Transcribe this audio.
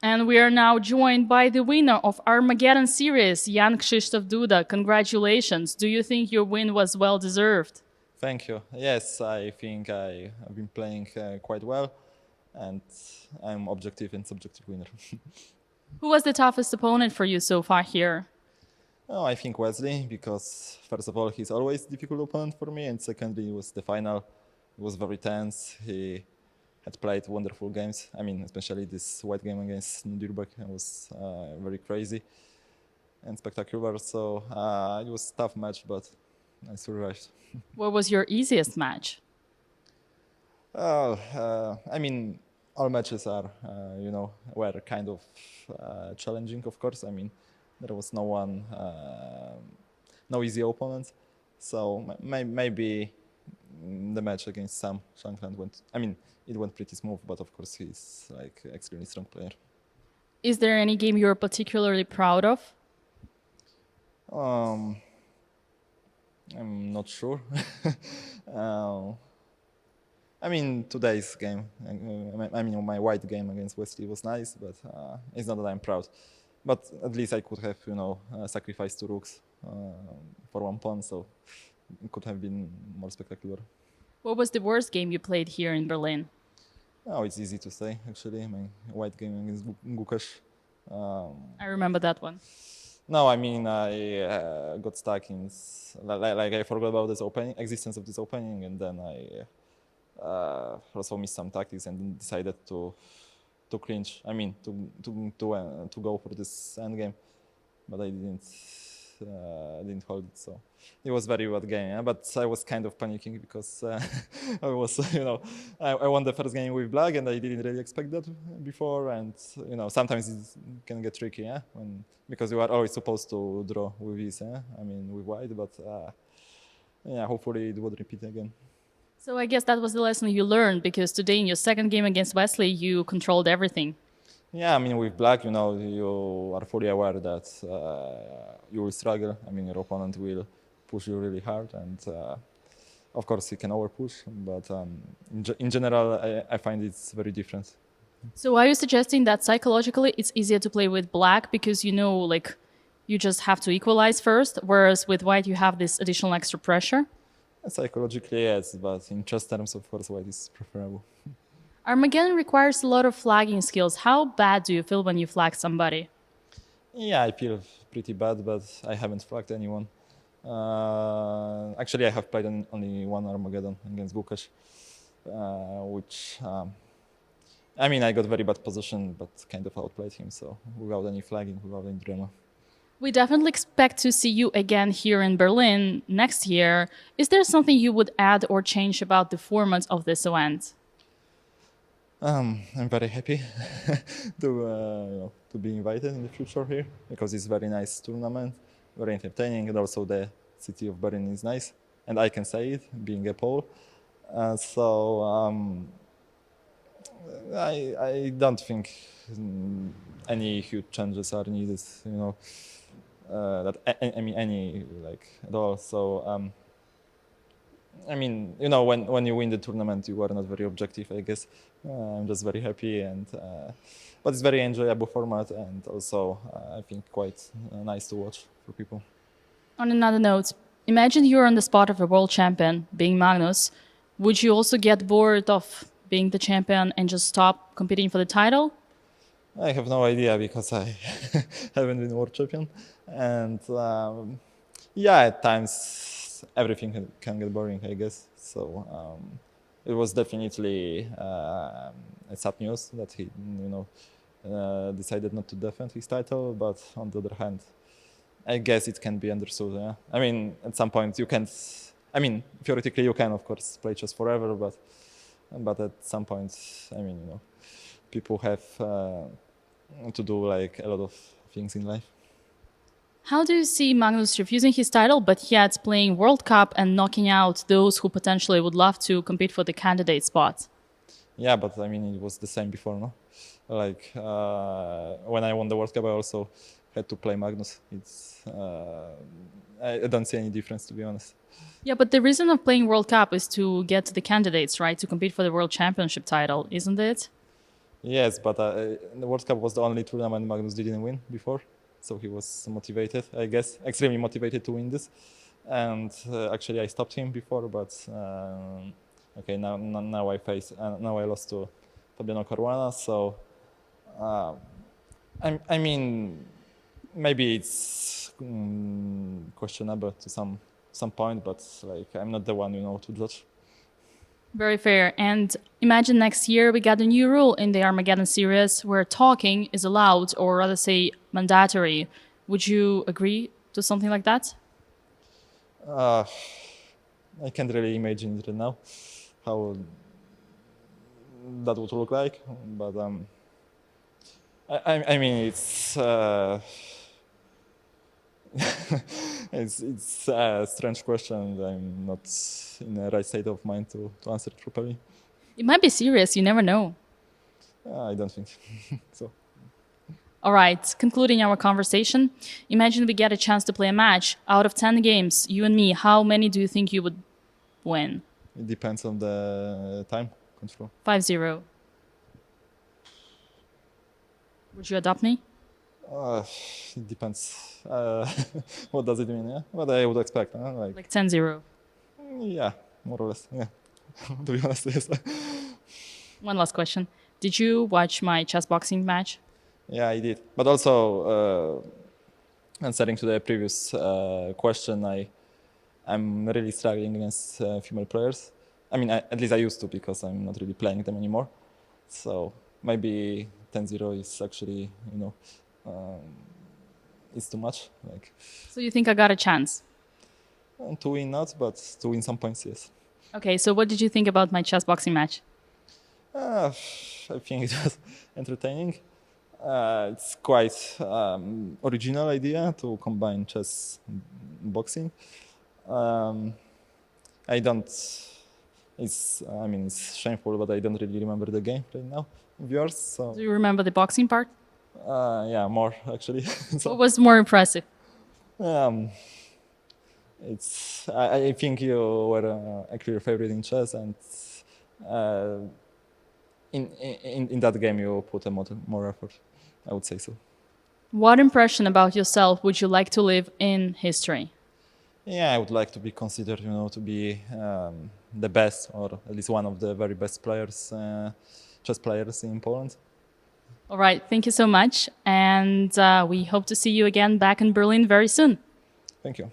And we are now joined by the winner of Armageddon series, Jan-Krzysztof Duda. Congratulations. Do you think your win was well deserved? Thank you. Yes, I think I have been playing quite well, and I'm objective and subjective winner. Who was the toughest opponent for you so far here? Oh, I think Wesley, because first of all, he's always a difficult opponent for me, and secondly, it was the final. It was very tense. He had played wonderful games. I mean, especially this white game against Nürnberg was very crazy and spectacular. So it was a tough match, but I survived. What was your easiest match? I mean, all matches are, were kind of challenging, of course. I mean, there was no easy opponents. So maybe the match against Sam Shankland it went pretty smooth, but of course he's like extremely strong player. Is there any game you're particularly proud of? I'm not sure. I mean, today's game, my white game against Wesley was nice, but it's not that I'm proud. But at least I could have, sacrificed 2 rooks for 1 pawn, so it could have been more spectacular. What was the worst game you played here in Berlin? Oh, it's easy to say, actually. My white game against Gukash. I remember that one. No, I mean, I got stuck in, like I forgot about this existence of this opening, and then I also missed some tactics and then decided to clinch. I mean, to go for this endgame, but I didn't hold it. So it was very bad game. Yeah? But I was kind of panicking because I was, I won the first game with black, and I didn't really expect that before. And sometimes it can get tricky, yeah, because you are always supposed to draw with this, yeah? I mean, with white. But yeah, hopefully it would repeat again. So I guess that was the lesson you learned, because today in your second game against Wesley, you controlled everything. Yeah, I mean, with black, you are fully aware that you will struggle. I mean, your opponent will push you really hard, and of course, he can overpush. But in general, I find it's very different. So are you suggesting that psychologically it's easier to play with black because you just have to equalize first, whereas with white you have this additional extra pressure? Psychologically, yes, but in chess terms, of course, white is preferable. Armageddon requires a lot of flagging skills. How bad do you feel when you flag somebody? Yeah, I feel pretty bad, but I haven't flagged anyone. Actually, I have played only 1 Armageddon against Gukash, which, I got very bad position, but kind of outplayed him, so without any flagging, without any drama. We definitely expect to see you again here in Berlin next year. Is there something you would add or change about the format of this event? I'm very happy to be invited in the future here, because it's a very nice tournament, very entertaining, and also the city of Berlin is nice, and I can say it, being a Pole. I don't think any huge changes are needed, any at all. So when you win the tournament, you are not very objective, I guess. I'm just very happy, but it's very enjoyable format, and also I think quite nice to watch for people. On another note, imagine you're on the spot of a world champion, being Magnus. Would you also get bored of being the champion and just stop competing for the title? I have no idea, because I haven't been world champion, and at times everything can get boring, I guess. So it was definitely sad news that he, decided not to defend his title. But on the other hand, I guess it can be understood. Yeah? I mean, at some point you can't. I mean, theoretically you can, of course, play chess forever, but at some point, people have to do like a lot of things in life. How do you see Magnus refusing his title, but yet playing World Cup and knocking out those who potentially would love to compete for the candidate spot? Yeah, but it was the same before, no? Like when I won the World Cup, I also had to play Magnus. I don't see any difference, to be honest. Yeah, but the reason of playing World Cup is to get to the candidates, right? To compete for the World Championship title, isn't it? Yes, but the World Cup was the only tournament Magnus didn't win before, so he was motivated, I guess, extremely motivated to win this. And actually, I stopped him before, but okay, now now I lost to Fabiano Caruana, so I mean, maybe it's questionable to some point, but like I'm not the one, to judge. Very fair. And imagine next year we got a new rule in the Armageddon series where talking is allowed, or rather say mandatory. Would you agree to something like that? I can't really imagine it now how that would look like, but I mean it's it's a strange question, and I'm not in the right state of mind to answer it properly. It might be serious, you never know. I don't think so. All right, concluding our conversation, imagine we get a chance to play a match. Out of 10 games, you and me, how many do you think you would win? It depends on the time control. 5-0. Would you adopt me? It depends. What does it mean? Yeah, what I would expect. Like 10-0. Yeah, more or less. Yeah, to be honest, yes. One last question. Did you watch my chess boxing match? Yeah, I did. But also, answering to the previous question, I'm really struggling against female players. I mean, at least I used to, because I'm not really playing them anymore. So maybe 10-0 is actually, it's too much. Like, So you think I got a chance? to win not, but to win some points, yes. Okay, so what did you think about my chess boxing match? I think it was entertaining. It's quite original idea to combine chess and boxing. I don't. It's shameful, but I don't really remember the game right now of yours. So Do you remember the boxing part? yeah, more actually. So, What was more impressive? I think you were a clear favorite in chess, and in that game you put a more effort. I would say so. What impression about yourself would you like to leave in history? Yeah, I would like to be considered, to be the best, or at least one of the very best players, chess players in Poland. All right, thank you so much. And we hope to see you again back in Berlin very soon. Thank you.